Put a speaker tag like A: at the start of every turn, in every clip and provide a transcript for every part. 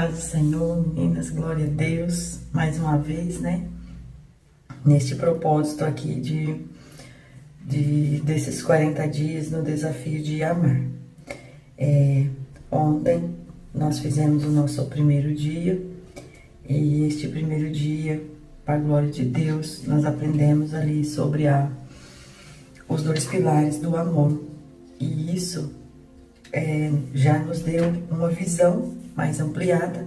A: paz do Senhor, meninas, glória a Deus, mais uma vez, né? Neste propósito aqui desses 40 dias no desafio de amar. Ontem nós fizemos o nosso primeiro dia, e este primeiro dia, para a glória de Deus, nós aprendemos ali sobre os dois pilares do amor. E isso já nos deu uma visão mais ampliada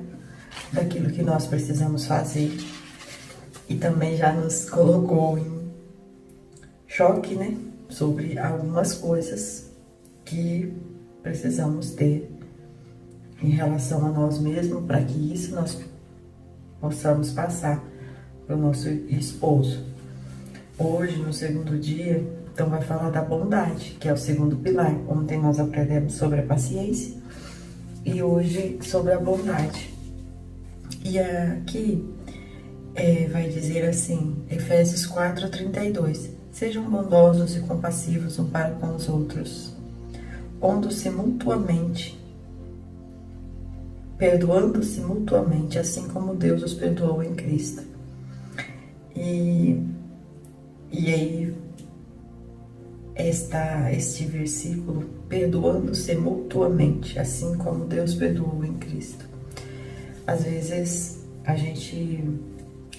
A: daquilo que nós precisamos fazer, e também já nos colocou em choque, né, sobre algumas coisas que precisamos ter em relação a nós mesmos, para que isso nós possamos passar para o nosso esposo. Hoje, no segundo dia, então vai falar da bondade, que é o segundo pilar. Ontem nós aprendemos sobre a paciência e hoje sobre a bondade. E aqui vai dizer assim, Efésios 4:32: sejam bondosos e compassivos um para com os outros, perdoando-se mutuamente, assim como Deus os perdoou em Cristo. E aí, este versículo, perdoando-se mutuamente, assim como Deus perdoou em Cristo. Às vezes, a gente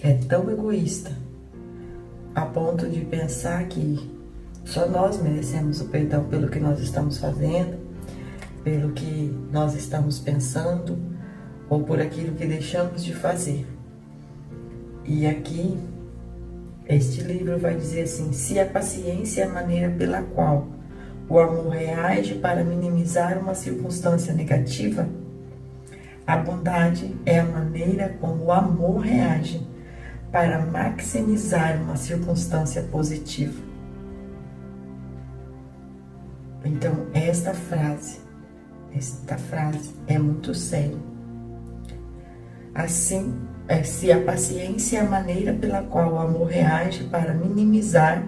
A: é tão egoísta, a ponto de pensar que só nós merecemos o perdão pelo que nós estamos fazendo, pelo que nós estamos pensando, ou por aquilo que deixamos de fazer. E aqui, este livro vai dizer assim: se a paciência é a maneira pela qual o amor reage para minimizar uma circunstância negativa, a bondade é a maneira como o amor reage para maximizar uma circunstância positiva. Então, esta frase é muito séria. Assim, se a paciência é a maneira pela qual o amor reage para minimizar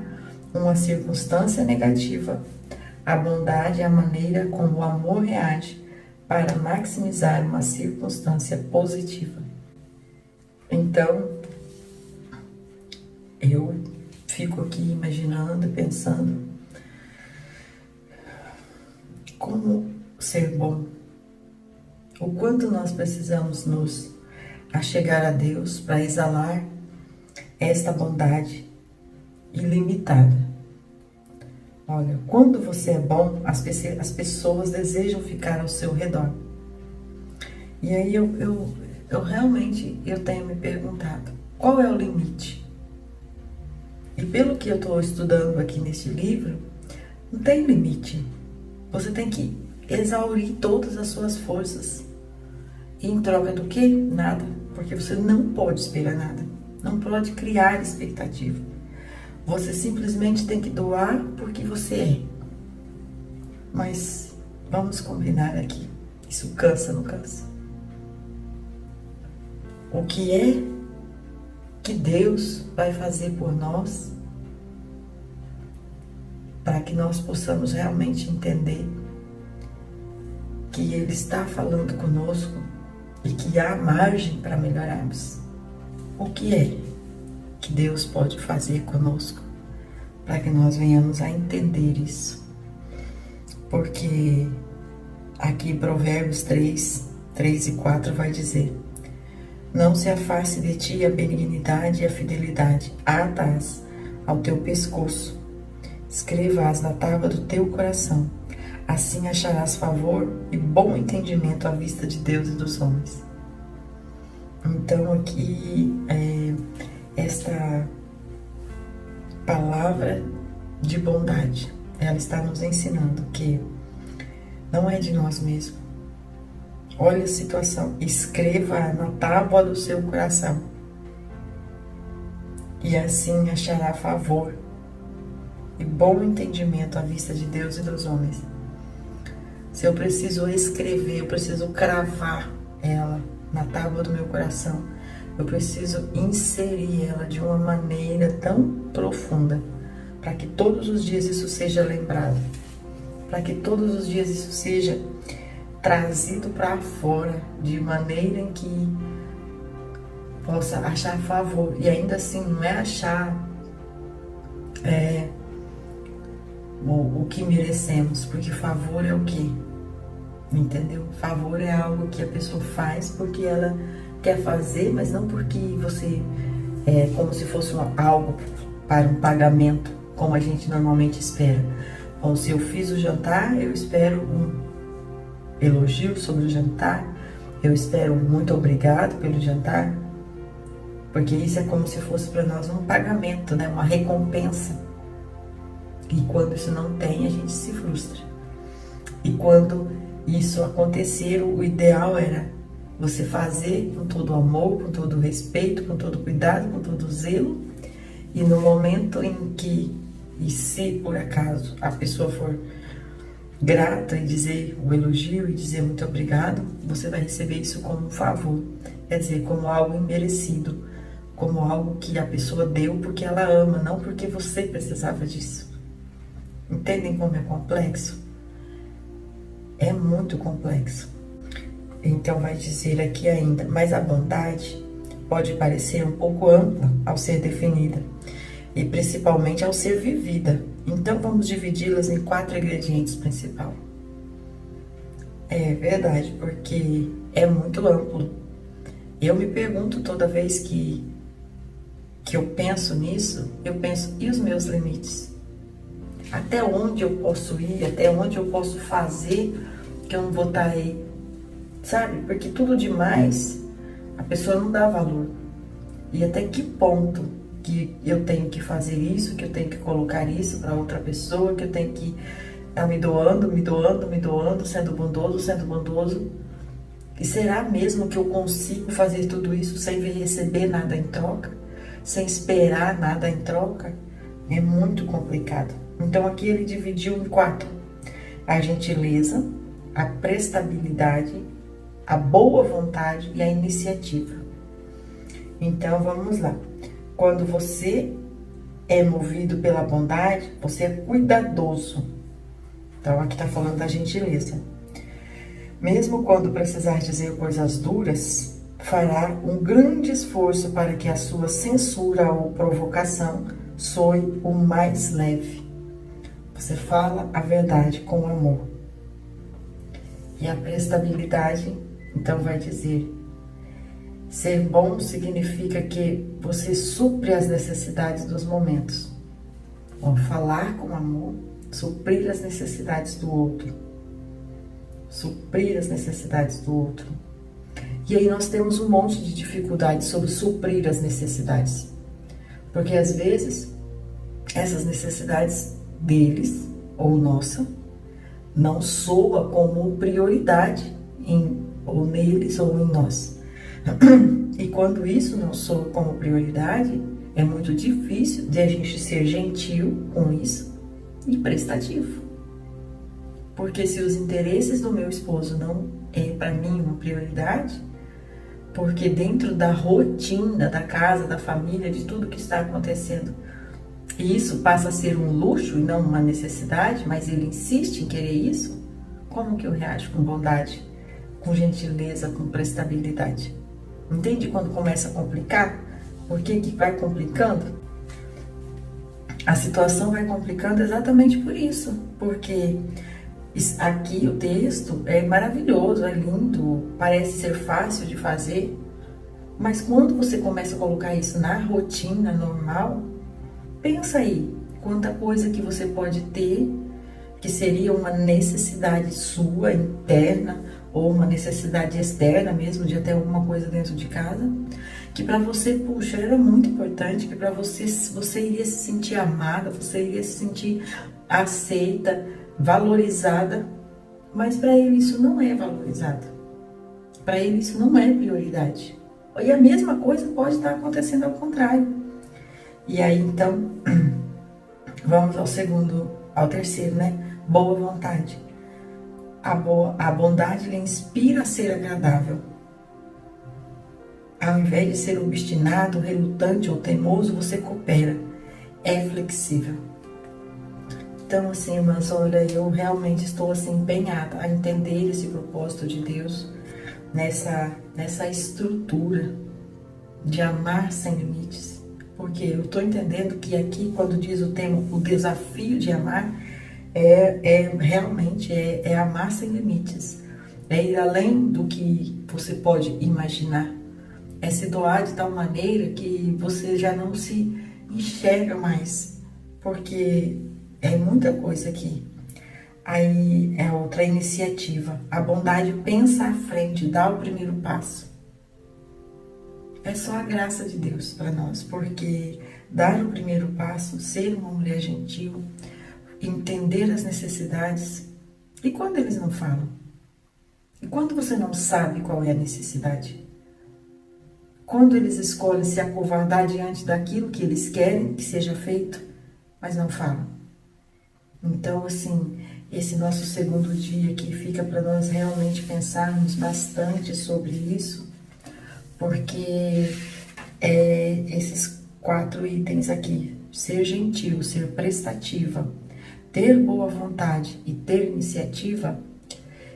A: uma circunstância negativa, a bondade é a maneira como o amor reage para maximizar uma circunstância positiva. Então, eu fico aqui imaginando, pensando como ser bom, o quanto nós precisamos nos achegar a Deus para exalar esta bondade ilimitada. Olha, quando você é bom, as pessoas desejam ficar ao seu redor. E aí eu realmente tenho me perguntado, qual é o limite? E pelo que eu estou estudando aqui nesse livro, não tem limite. Você tem que exaurir todas as suas forças. E em troca do quê? Nada. Porque você não pode esperar nada. Não pode criar expectativa. Você simplesmente tem que doar porque você é. Mas vamos combinar aqui. Isso cansa, não cansa? O que é que Deus vai fazer por nós para que nós possamos realmente entender que Ele está falando conosco e que há margem para melhorarmos? O que é que Deus pode fazer conosco para que nós venhamos a entender isso? Porque aqui em Provérbios 3 e 4 vai dizer: não se afaste de ti a benignidade e a fidelidade, ata-as ao teu pescoço, escreva-as na tábua do teu coração, assim acharás favor e bom entendimento à vista de Deus e dos homens. Então aqui, esta palavra de bondade, ela está nos ensinando que não é de nós mesmos. Olha a situação, escreva na tábua do seu coração, e assim achará favor e bom entendimento à vista de Deus e dos homens. Se eu preciso escrever, eu preciso cravar ela na tábua do meu coração, eu preciso inserir ela de uma maneira tão profunda, para que todos os dias isso seja lembrado, para que todos os dias isso seja trazido para fora de maneira em que possa achar favor. E ainda assim, não é achar o que merecemos, porque favor é o quê? Entendeu? Favor é algo que a pessoa faz porque ela quer fazer, mas não porque você como se fosse algo para um pagamento, como a gente normalmente espera. Bom, se eu fiz o jantar, eu espero um elogio sobre o jantar, eu espero um muito obrigado pelo jantar, porque isso é como se fosse para nós um pagamento, né? Uma recompensa. E quando isso não tem, a gente se frustra. E quando isso acontecer, o ideal era você fazer com todo amor, com todo respeito, com todo cuidado, com todo zelo. E no momento em que, e se por acaso a pessoa for grata e dizer o elogio e dizer muito obrigado, você vai receber isso como um favor. Quer dizer, como algo imerecido, como algo que a pessoa deu porque ela ama, não porque você precisava disso. Entendem como é complexo? É muito complexo. Então vai dizer aqui ainda, mas a bondade pode parecer um pouco ampla ao ser definida e principalmente ao ser vivida. Então vamos dividi-las em 4 ingredientes principais. É verdade, porque é muito amplo. Eu me pergunto toda vez que eu penso nisso, eu penso, e os meus limites? Até onde eu posso ir, até onde eu posso fazer que eu não vou estar aí, sabe? Porque tudo demais, a pessoa não dá valor. E até que ponto que eu tenho que fazer isso, que eu tenho que colocar isso para outra pessoa, que eu tenho que estar me doando, sendo bondoso. E será mesmo que eu consigo fazer tudo isso sem receber nada em troca? Sem esperar nada em troca? É muito complicado. Então aqui ele dividiu em 4. A gentileza, a prestabilidade, a boa vontade e a iniciativa. Então vamos lá. Quando você é movido pela bondade, você é cuidadoso. Então aqui tá falando da gentileza. Mesmo quando precisar dizer coisas duras, fará um grande esforço para que a sua censura ou provocação soe o mais leve. Você fala a verdade com amor. E a prestabilidade, então, vai dizer: ser bom significa que você supre as necessidades dos momentos. Bom, falar com amor, suprir as necessidades do outro. Suprir as necessidades do outro. E aí nós temos um monte de dificuldades sobre suprir as necessidades. Porque às vezes, essas necessidades deles, ou nossa, não soa como prioridade ou neles ou em nós. E quando isso não soa como prioridade, é muito difícil de a gente ser gentil com isso e prestativo. Porque se os interesses do meu esposo não é para mim uma prioridade, porque dentro da rotina da casa, da família, de tudo que está acontecendo, e isso passa a ser um luxo e não uma necessidade, mas ele insiste em querer isso, como que eu reajo com bondade, com gentileza, com prestabilidade? Entende quando começa a complicar? Por que que vai complicando? A situação vai complicando exatamente por isso, porque aqui o texto é maravilhoso, é lindo, parece ser fácil de fazer, mas quando você começa a colocar isso na rotina normal, pensa aí, quanta coisa que você pode ter, que seria uma necessidade sua, interna, ou uma necessidade externa mesmo, de ter alguma coisa dentro de casa, que para você, puxa, era muito importante, que para você iria se sentir amada, você iria se sentir aceita, valorizada, mas para ele isso não é valorizado. Para ele isso não é prioridade. E a mesma coisa pode estar acontecendo ao contrário. E aí, então, vamos ao terceiro, né? Boa vontade. A bondade lhe inspira a ser agradável. Ao invés de ser obstinado, relutante ou teimoso, você coopera. É flexível. Então, assim, irmãs, olha, eu realmente estou, assim, empenhada a entender esse propósito de Deus nessa estrutura de amar sem limites. Porque eu estou entendendo que aqui, quando diz o tema, o desafio de amar, realmente amar sem limites. É ir além do que você pode imaginar. É se doar de tal maneira que você já não se enxerga mais. Porque é muita coisa aqui. Aí é outra iniciativa. A bondade pensa à frente, dá o primeiro passo. É só a graça de Deus para nós, porque dar o primeiro passo, ser uma mulher gentil, entender as necessidades. E quando eles não falam? E quando você não sabe qual é a necessidade? Quando eles escolhem se acovardar diante daquilo que eles querem que seja feito, mas não falam? Então, assim, esse nosso segundo dia aqui fica para nós realmente pensarmos bastante sobre isso, porque esses 4 itens aqui, ser gentil, ser prestativa, ter boa vontade e ter iniciativa,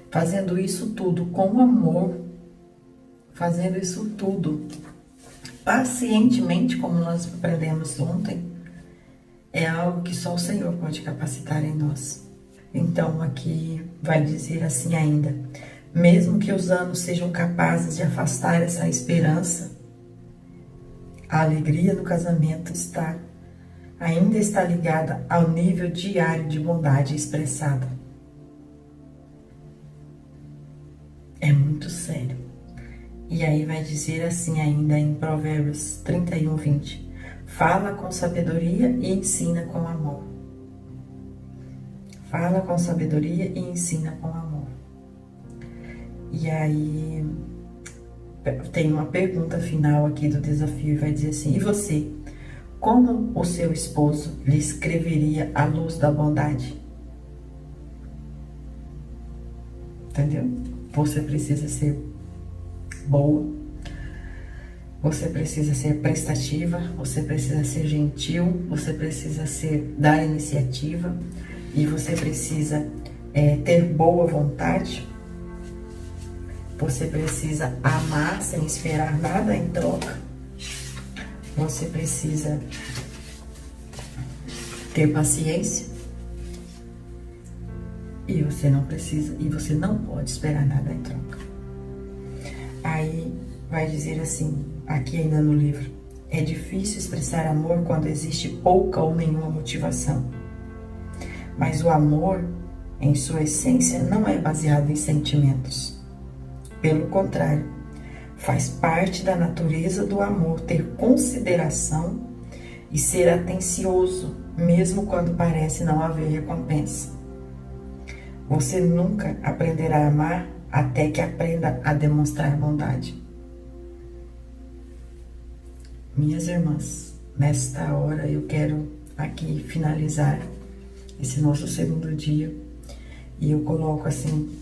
A: fazendo isso tudo com amor, fazendo isso tudo pacientemente, como nós aprendemos ontem, é algo que só o Senhor pode capacitar em nós. Então, aqui vai dizer assim ainda: mesmo que os anos sejam capazes de afastar essa esperança, a alegria no casamento ainda está ligada ao nível diário de bondade expressada. É muito sério. E aí vai dizer assim ainda em Provérbios 31:20: fala com sabedoria e ensina com amor. Fala com sabedoria e ensina com amor. E aí tem uma pergunta final aqui do desafio e vai dizer assim: e você, como o seu esposo lhe escreveria a luz da bondade? Entendeu? Você precisa ser boa, você precisa ser prestativa, você precisa ser gentil, você precisa dar iniciativa e você precisa ter boa vontade. Você precisa amar sem esperar nada em troca. Você precisa ter paciência. E você não pode esperar nada em troca. Aí vai dizer assim, aqui ainda no livro: é difícil expressar amor quando existe pouca ou nenhuma motivação. Mas o amor, em sua essência, não é baseado em sentimentos. Pelo contrário, faz parte da natureza do amor ter consideração e ser atencioso, mesmo quando parece não haver recompensa. Você nunca aprenderá a amar até que aprenda a demonstrar bondade. Minhas irmãs, nesta hora eu quero aqui finalizar esse nosso segundo dia e eu coloco assim,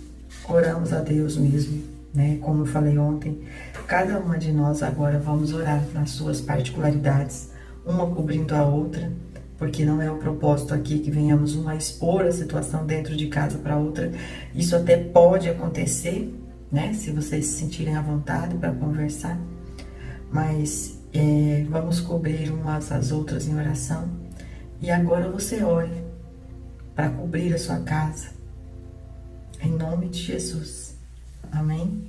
A: oramos a Deus mesmo, né? Como eu falei ontem, cada uma de nós agora vamos orar nas suas particularidades, uma cobrindo a outra, porque não é o propósito aqui que venhamos uma expor a situação dentro de casa para outra. Isso até pode acontecer, né? Se vocês se sentirem à vontade para conversar, mas vamos cobrir umas às outras em oração. E agora você ore para cobrir a sua casa, em nome de Jesus. Amém?